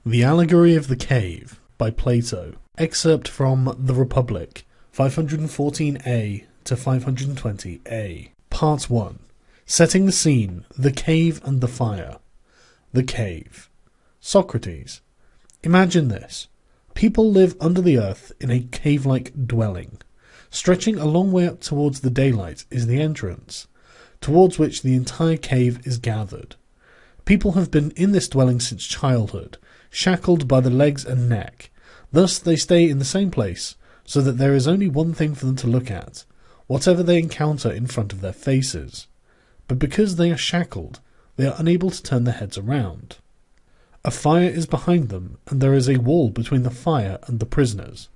The Allegory of the Cave by Plato. Excerpt from The Republic, 514a to 520a. Part 1. Setting the scene, the cave and the fire. The cave. Socrates. Imagine this. People live under the earth in a cave-like dwelling. Stretching a long way up towards the daylight is the entrance, towards which the entire cave is gathered. People have been in this dwelling since childhood, shackled by the legs and neck. Thus they stay in the same place, so that there is only one thing for them to look at, whatever they encounter in front of their faces. But because they are shackled, they are unable to turn their heads around. A fire is behind them, and there is a wall between the fire and the prisoners.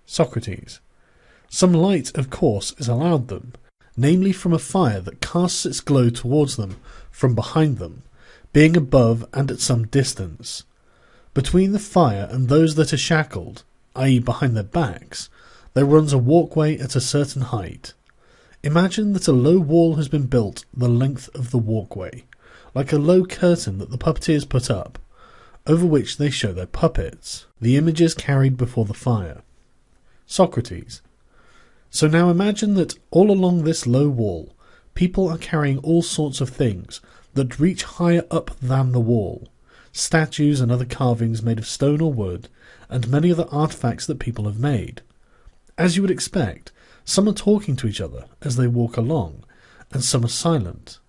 Socrates. Some light, of course, is allowed them, namely from a fire that casts its glow towards them from behind them, being above and at some distance. Between the fire and those that are shackled, i.e. behind their backs, there runs a walkway at a certain height. Imagine that a low wall has been built the length of the walkway, like a low curtain that the puppeteers put up, over which they show their puppets, the images carried before the fire. Socrates. So now imagine that all along this low wall, people are carrying all sorts of things that reach higher up than the wall, statues and other carvings made of stone or wood, and many other artifacts that people have made. As you would expect, some are talking to each other as they walk along, and some are silent.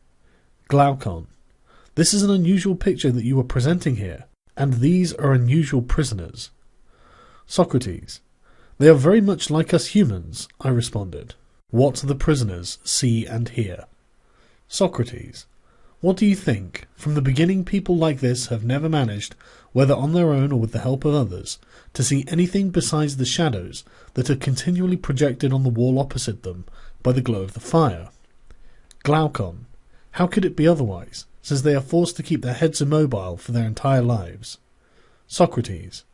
Glaucon. This is an unusual picture that you are presenting here, and these are unusual prisoners. Socrates. They are very much like us humans, I responded. What the prisoners see and hear. Socrates. What do you think? From the beginning people like this have never managed, whether on their own or with the help of others, to see anything besides the shadows that are continually projected on the wall opposite them by the glow of the fire. Glaucon. How could it be otherwise, since they are forced to keep their heads immobile for their entire lives? Socrates.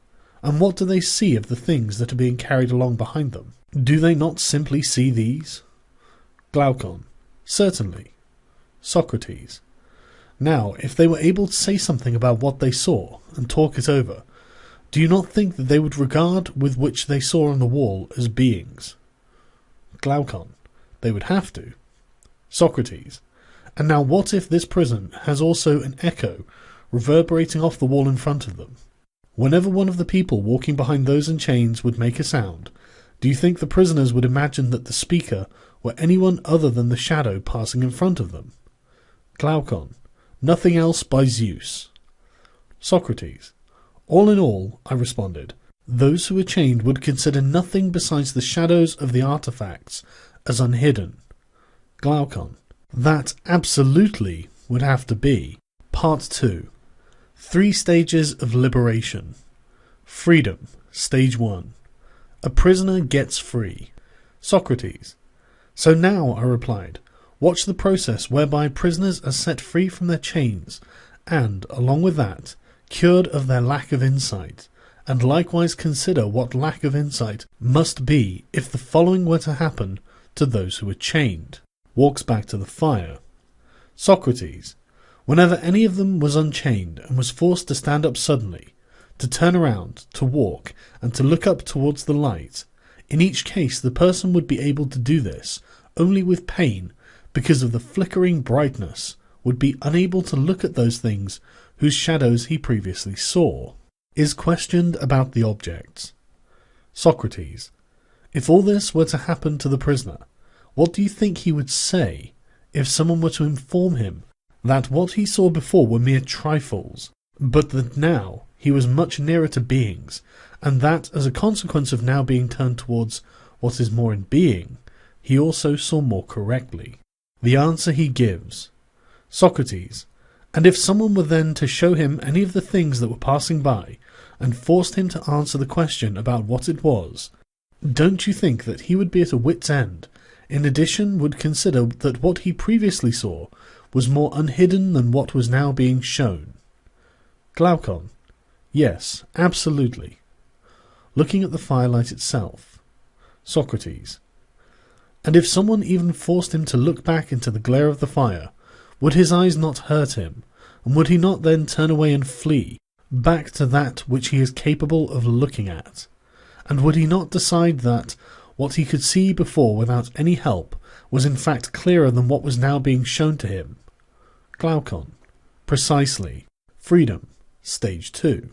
And what do they see of the things that are being carried along behind them? Do they not simply see these? Glaucon. Certainly. Socrates. Now, if they were able to say something about what they saw, and talk it over, do you not think that they would regard with which they saw on the wall as beings? Glaucon. They would have to. Socrates. And now what if this prison has also an echo reverberating off the wall in front of them? Whenever one of the people walking behind those in chains would make a sound, do you think the prisoners would imagine that the speaker were anyone other than the shadow passing in front of them? Glaucon. Nothing else by Zeus. Socrates. All in all, I responded, those who are chained would consider nothing besides the shadows of the artifacts as unhidden. Glaucon. That absolutely would have to be. Part 2. 3 stages of liberation. Freedom. Stage 1. A prisoner gets free. Socrates. So now, I replied, watch the process whereby prisoners are set free from their chains, and, along with that, cured of their lack of insight, and likewise consider what lack of insight must be if the following were to happen to those who are chained. Walks back to the fire. Socrates. Whenever any of them was unchained and was forced to stand up suddenly, to turn around, to walk, and to look up towards the light, in each case the person would be able to do this only with pain, because of the flickering brightness, would be unable to look at those things whose shadows he previously saw. Is questioned about the objects. Socrates. If all this were to happen to the prisoner, what do you think he would say if someone were to inform him that what he saw before were mere trifles, but that now he was much nearer to beings, and that as a consequence of now being turned towards what is more in being, he also saw more correctly? The answer he gives. Socrates. And if someone were then to show him any of the things that were passing by, and forced him to answer the question about what it was, don't you think that he would be at a wit's end, in addition would consider that what he previously saw was more unhidden than what was now being shown? Glaucon. Yes, absolutely. Looking at the firelight itself. Socrates. And if someone even forced him to look back into the glare of the fire, would his eyes not hurt him, and would he not then turn away and flee, back to that which he is capable of looking at? And would he not decide that what he could see before without any help was in fact clearer than what was now being shown to him? Glaucon. Precisely. Freedom. Stage 2.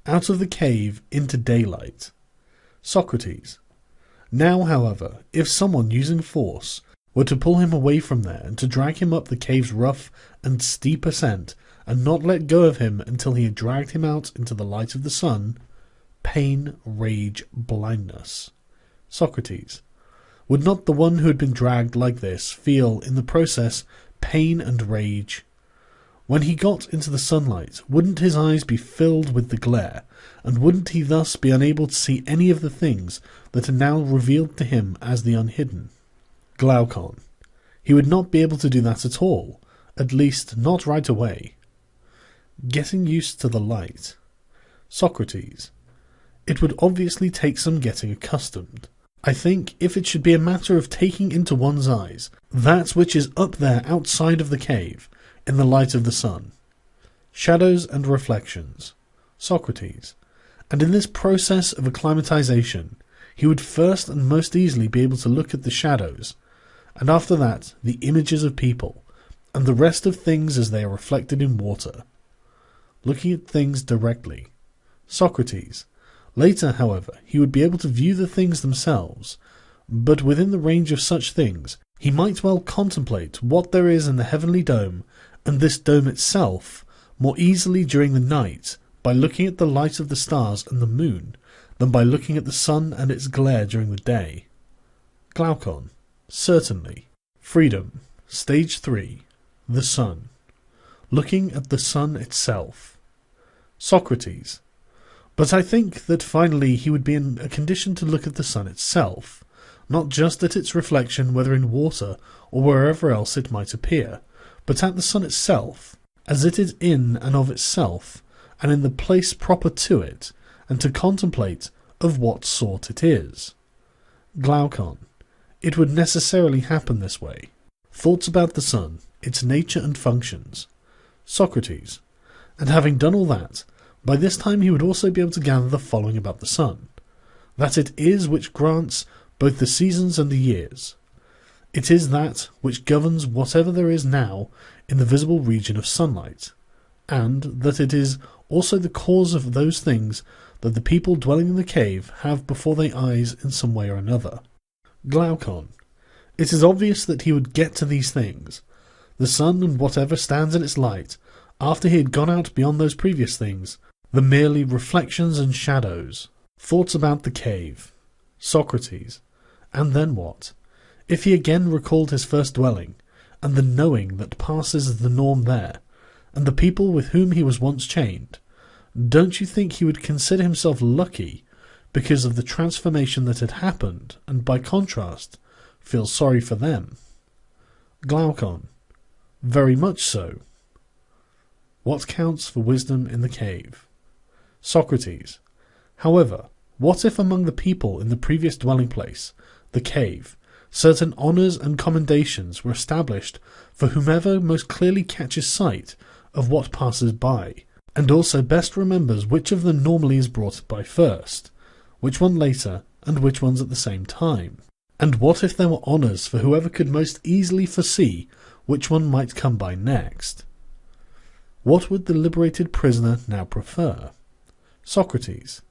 Out of the cave into daylight. Socrates. Now, however, if someone using force were to pull him away from there and to drag him up the cave's rough and steep ascent, and not let go of him until he had dragged him out into the light of the sun, pain, rage, blindness. Socrates. Would not the one who had been dragged like this feel, in the process, pain and rage? When he got into the sunlight, wouldn't his eyes be filled with the glare, and wouldn't he thus be unable to see any of the things that are now revealed to him as the unhidden? Glaucon. He would not be able to do that at all, at least not right away. Getting used to the light. Socrates. It would obviously take some getting accustomed. I think if it should be a matter of taking into one's eyes that which is up there outside of the cave, in the light of the sun. Shadows and reflections. Socrates. And in this process of acclimatization, he would first and most easily be able to look at the shadows, and after that the images of people, and the rest of things as they are reflected in water. Looking at things directly. Socrates. Later, however, he would be able to view the things themselves, but within the range of such things he might well contemplate what there is in the heavenly dome, and this dome itself, more easily during the night, by looking at the light of the stars and the moon, than by looking at the sun and its glare during the day. Glaucon. Certainly. Freedom. Stage 3. The sun. Looking at the sun itself. Socrates. But I think that finally he would be in a condition to look at the sun itself, not just at its reflection whether in water or wherever else it might appear, but at the sun itself, as it is in and of itself, and in the place proper to it, and to contemplate of what sort it is. Glaucon. It would necessarily happen this way. Thoughts about the sun, its nature and functions. Socrates. And having done all that, by this time he would also be able to gather the following about the sun. That it is which grants both the seasons and the years. It is that which governs whatever there is now in the visible region of sunlight, and that it is also the cause of those things that the people dwelling in the cave have before their eyes in some way or another. Glaucon. It is obvious that he would get to these things, the sun and whatever stands in its light, after he had gone out beyond those previous things, the merely reflections and shadows, thoughts about the cave. Socrates. And then what? If he again recalled his first dwelling, and the knowing that passes as the norm there, and the people with whom he was once chained, don't you think he would consider himself lucky because of the transformation that had happened, and by contrast, feel sorry for them? Glaucon. Very much so. What counts for wisdom in the cave? Socrates. However, what if among the people in the previous dwelling place, the cave, certain honours and commendations were established for whomever most clearly catches sight of what passes by, and also best remembers which of them normally is brought by first, which one later, and which ones at the same time? And what if there were honours for whoever could most easily foresee which one might come by next? What would the liberated prisoner now prefer? Socrates.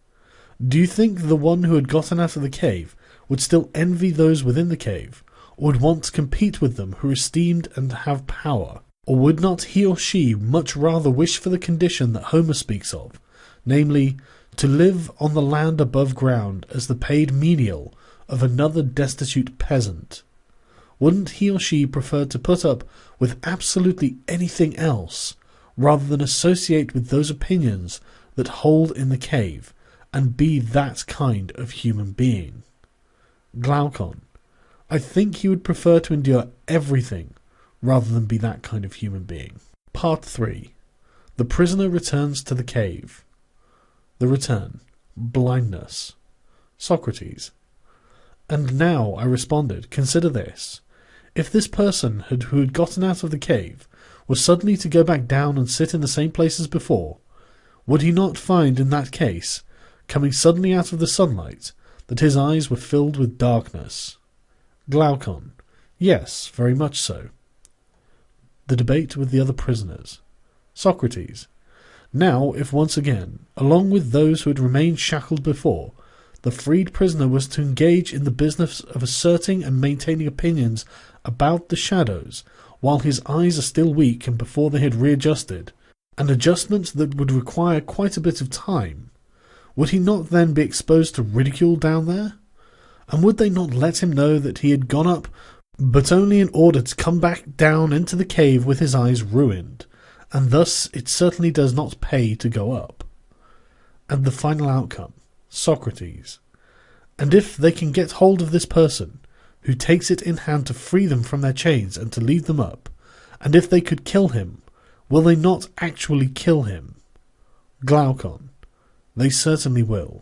Do you think the one who had gotten out of the cave would still envy those within the cave, or would want to compete with them who are esteemed and have power? Or would not he or she much rather wish for the condition that Homer speaks of, namely, to live on the land above ground as the paid menial of another destitute peasant? Wouldn't he or she prefer to put up with absolutely anything else, rather than associate with those opinions that hold in the cave, and be that kind of human being? Glaucon. I think he would prefer to endure everything rather than be that kind of human being. Part 3. The prisoner returns to the cave. The return. Blindness. Socrates. And now, I responded, consider this. If this person who had gotten out of the cave was suddenly to go back down and sit in the same place as before, Would he not find in that case, coming suddenly out of the sunlight, that his eyes were filled with darkness? Glaucon. Yes, very much so. The debate with the other prisoners. Socrates. Now, if once again, along with those who had remained shackled before, the freed prisoner was to engage in the business of asserting and maintaining opinions about the shadows, while his eyes are still weak and before they had readjusted, an adjustment that would require quite a bit of time, would he not then be exposed to ridicule down there? And would they not let him know that he had gone up, but only in order to come back down into the cave with his eyes ruined, and thus it certainly does not pay to go up? And the final outcome. Socrates. And if they can get hold of this person, who takes it in hand to free them from their chains and to lead them up, and if they could kill him, will they not actually kill him? Glaucon. They certainly will.